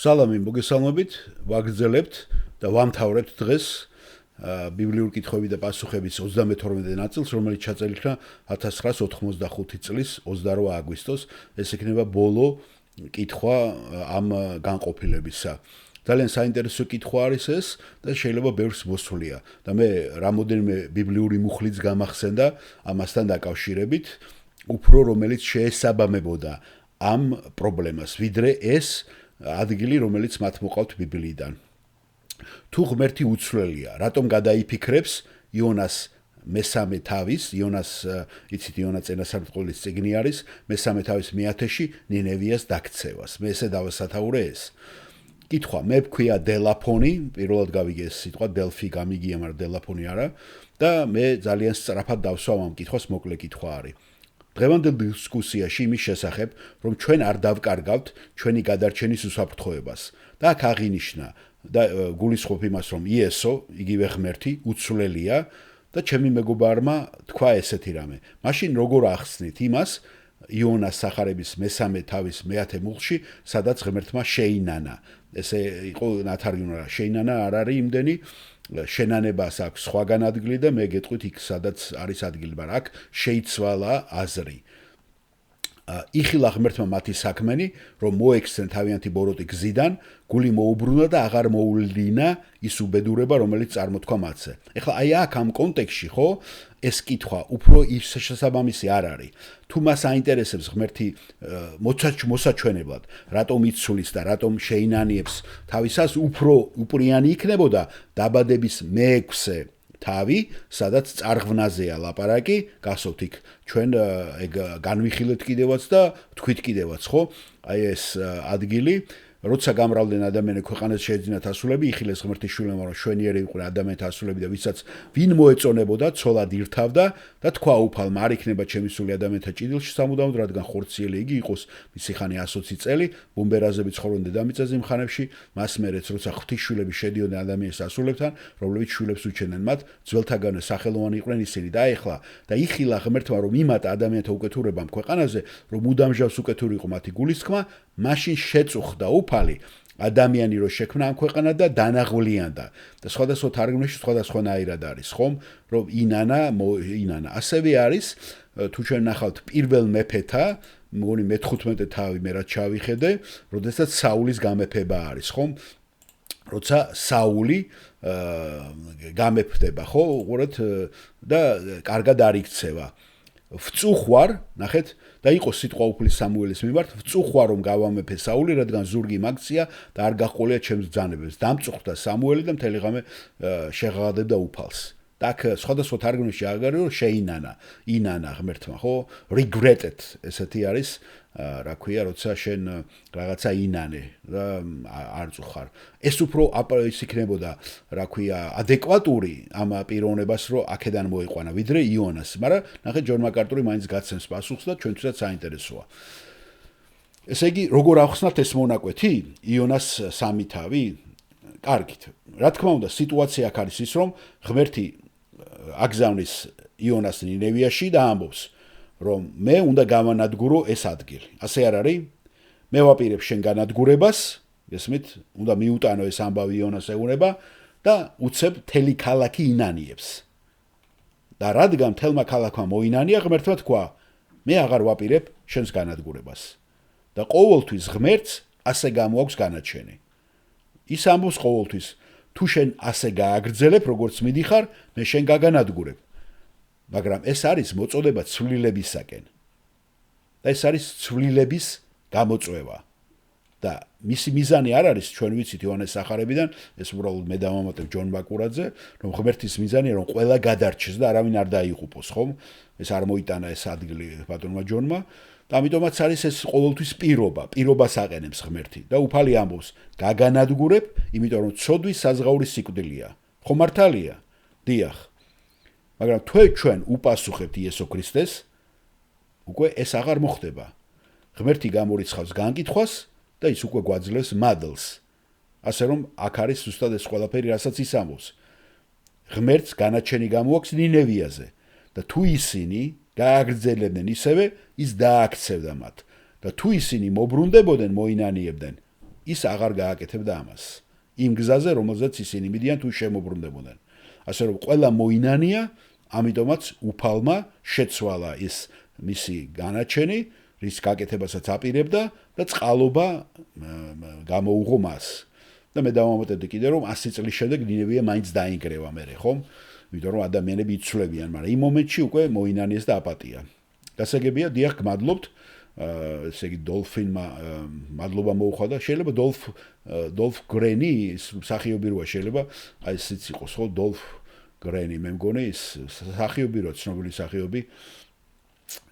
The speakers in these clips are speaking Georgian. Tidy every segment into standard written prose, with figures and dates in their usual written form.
სალამი მოგესალმებით, ვაგრძელებთ და ვამთავრებთ დღეს ბიბლიური კითხვები და პასუხების 32 ნაწილს, რომელიც ჩაწერილია 1985 წლის 28 აგვისტოს. ეს იქნება ბოლო კითხვა ამ განყოფილებისა. ძალიან საინტერესო კითხვა არის ეს და შეიძლება ბევრს მოსვლია. და მე რამოდენიმე ბიბლიური მუხლიც გამახსენდა ამასთან დაკავშირებით, უფრო რომელიც შეესაბამებოდა ამ პრობლემას, ვიდრე ეს ადგილი, რომელიც მათ მოყავთ ბიბლიიდან. თუ ღმერთი უცვლელია, რატომ გადაიფიქრებს იონას მესამე თავის, იონას, იცით, იონა წინასწარმეტყველის წიგნი არის, მესამე თავის მეათეში ნინევიას დაქცევას. მე ესე დავასათაურე ეს. კითხვა, მე ვქვია დელაფონი, პირველად გავიგე ეს სიტყვა, დელფი გამიგია, მაგრამ დელაფონი არა და მე ძალიან სწრაფად დავსვამ ამ კითხვას, მოკლე კითხვა არის. დღევანდელ დისკუსიაში იმის შესახებ, რომ ჩვენ არ დავკარგავთ ჩვენი გადარჩენის უსაფრთხოებას და აქ აღინიშნა და გულისხმობ იმას, რომ იესო, იგივე ღმერთი, უცვლელია და ჩემი მეგობარმა თქვა ესეთი რამე. მაშინ როგორ ახსნით იმას იონას სახარების მესამე თავის მეათე მუხლში, სადაც ღმერთმა შეინანა. ესე იყო ნათარგმნა, შეინანა არ არის იმდენი შენანებას აქვს სხვაგან ადგილი და მე გეტყვით იქ სადაც არის ადგილი, მაგრამ აქ შეიცვალა აზრი. იხილა ღმერთმა მათი საქმენი, რომ მოექცნენ თავიანთი ბოროტი გზიდან, გული მოუბრუნა და აღარ მოუვლინა ის უბედურება, რომელიც წარმოთქვა მათზე. ეხლა აი აქ ამ კონტექსტში, ხო, ეს კითხვა უფრო შესაბამისი არ არის. თუ მას აინტერესებს ღმერთი მოსაჩვენებლად, რატომ იცulis და რატომ შეინანიებს თავისას, უფრო უპრიანი იქნებოდა დაბადების მე-6 თავი, სადაც წარღვნაზეა ლაპარაკი, გასავთ იქ ჩვენ ეგ განვიხილეთ კიდევაც და თქვით კიდევაც, ხო? აი ეს ადგილი, როცა გამრავლდნენ ადამიანები ქვეყანას შეეძინათ ასულები, იხილეს ღმერთის შვილებმა, რომ შვენიერი იყვნენ ადამიანთა ასულები და ვისაც ვინ მოეწონებოდა, ცოლად ირთავდა და თქვა უფალმა, არ იქნება ჩემი სული ადამიანთა ჭიდილში სამუდამოდ, რადგან ხორციელი იგი იყოს, მისი ხანი 120 წელი, ბუმბერაზები ცხოვრობდნენ დედამიწაზე იმ ხანებში, მას მერეც როცა ღვთისშვილები შედიოდნენ ადამიანის ასულებთან, რომლებიც შვილებს უჩენდნენ მათ, ძველთაგანვე სახელოვანი იყვნენ ისინი და ეხლა და იხილა ღმერთმა, რომ იმატა ადამიანთა უკეთურებამ ქვეყანაზე, რომ მუდამჟავს უკეთური იყო მათი გულისხმა, მაშინ შეწუხდა უფალი ადამიანი რო შექმნა ამ ქვეყანა და დანაღვლიანდა და სხვადასხვა თარგმანში სხვადასხვანაირად არის, ხომ? რომ ინანა. ასევე არის, თუ ჩვენ ნახავთ პირველ მეფეთა, მგონი მე-15 თავი მე რაც ჩავიხედე, როდესაც საულის გამეფება არის, ხომ? როცა საული გამეფდება, ხო? უყურეთ და კარგად არ იქცევა. ვწუხვარ, ნახეთ, და იყო სიტყვა უფლის სამუელის მიმართ, ვწუხვარ რომ გავამეფე საული, რადგან ზურგი მაგცია და არ გაყოლია ჩემს ბრძანებებს. დამწუხდა სამუელი და მთელი ღამე შეღაღადებდა უფალს. და აქ სხვადასხვა თარგმანში აღარია რომ შეინანა, ინანა ღმერთმა, ხო? regretted, ესეთი არის, რა ქვია, როცა შენ რაღაცა ინანე და არ წუხარ. ეს უფრო ის იქნებოდა, რა ქვია, ადეკვატური ამ პიროვნებას, რომ აქედან მოიყვანა, ვიდრე იონას. მაგრამ ნახეთ, ჯონ მაკარტური მაინც გაცემს პასუხს და ჩვენთვისაც საინტერესოა. ესე იგი, როგორ ახსნათ ეს მონაკვეთი? იონას სამი თავი? კარგით. რა თქმა უნდა, სიტუაცია აქ არის ის, რომ ღმერთი აგზავნის იონას ნინევიაში და ამბობს, რომ მე უნდა გავანადგურო ეს ადგილი. ასე არ არის? მე ვაპირებ შენ განადგურებას, ესმით, უნდა მიუტანო ეს ამბავი იონას ეუბნება და უცებ მთელი ქალაქი ინანიებს. და რადგან მთელმა ქალაქმა მოინანია, ღმერთმა თქვა, მე აღარ ვაპირებ შენს განადგურებას. და ყოველთვის ღმერთს ასე გამოაქვს განაჩენი. ის ამბობს ყოველთვის, თუ შენ ასე გააგრძელებ, როგორც მიდიხარ, მე შენ გაგანადგურებ. მაგრამ ეს არის მოწოდება ცვლილებისაკენ. და ეს არის ცვლილების გამოწვევა. და მისი მიზანი არ არის, ჩვენ ვიცით იონეს სახარებიდან, ეს უბრალოდ მე დავამატებ ჯონ ბაკურაძე, რომ ღმერთის მიზანია, რომ ყველა გადარჩეს და არავინ არ დაიღუპოს, ხომ? ეს არ მოიტანა ეს ადგილი ბატონმა ჯონმა. და ამიტომაც არის ეს ყოველთვის პირობას აყენებს ღმერთი და უფალი ამბობს, გაგანადგურებ, იმიტომ რომ ცოდვის საზღაური სიკვდილია. ხო მართალია? დიახ. მაგრამ ჩვენ უპასუხებთ იესო ქრისტეს, უკვე ეს აღარ მოხდება. ღმერთი გამორიცხავს განკითხვას და ის უკვე გვაძლევს მადლს. ასე რომ აქ არის ზუსტად ეს ყველაფერი, რასაც ის ამბობს. ღმერთს განაჩენი გამოაქვს ნინევიაზე და თუ ისინი გააგრძელებდნენ ისევე, ის დააქცევდა მათ. და თუ ისინი მობრუნდებოდნენ, მოინანიებდნენ, ის აღარ გააკეთებდა ამას. იმ გზაზე, რომელზეც ისინი მიდიან თუ შემოbrunდებოდნენ. ასე რომ ყველა მოინანია, ამიტომაც უფალმა შეცვალა ის მისი განაჩენი, რის გაკეთებასაც აპირებდა და წყალობა გამოუღო მას. და მე დავამატებდი კიდე რომ 100 წლის შემდეგ ნინევია მაინც დაინგრევა მერე, ხომ? იმიტომ რომ ადამიანები იცვლებიან, მაგრამ იმ მომენტში უკვე მოინანიეს და აპატია. გასაგებია, დიახ, გმადლობთ. ესე იგი დოლფინმა მადლობა მოუხდა და შეიძლება დოლფ გრენი მსახიობი როა შეიძლება აი ესეც იყოს ხო დოლფ გრენი მე მგონი ის მსახიობი რო ცნობილი მსახიობი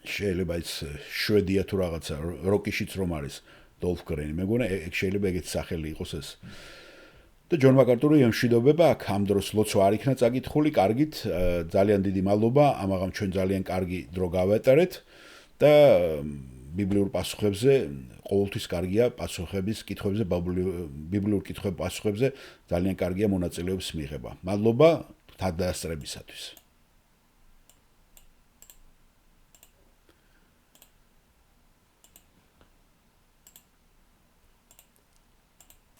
შეიძლება ის შვედია თუ რაღაცა როკიშიც რომ არის დოლფ გრენი მე მგონი ეგ შეიძლება ეგეთი სახელი იყოს ეს და ჯონ მაკარტური ემშვიდობება აქ ამ დროს ლოცვა არ იქნა წაკითხული კარგით ძალიან დიდი მადლობა ამაღამ ჩვენ ძალიან კარგი დრო გავატარეთ და ბიბლიურ პასუხებზე ყოველთვის კარგია პასუხების კითხვებზე ბიბლიურ კითხვებზე პასუხებზე ძალიან კარგია მონაწილეობის მიღება. მადლობა თადასწრებისათვის.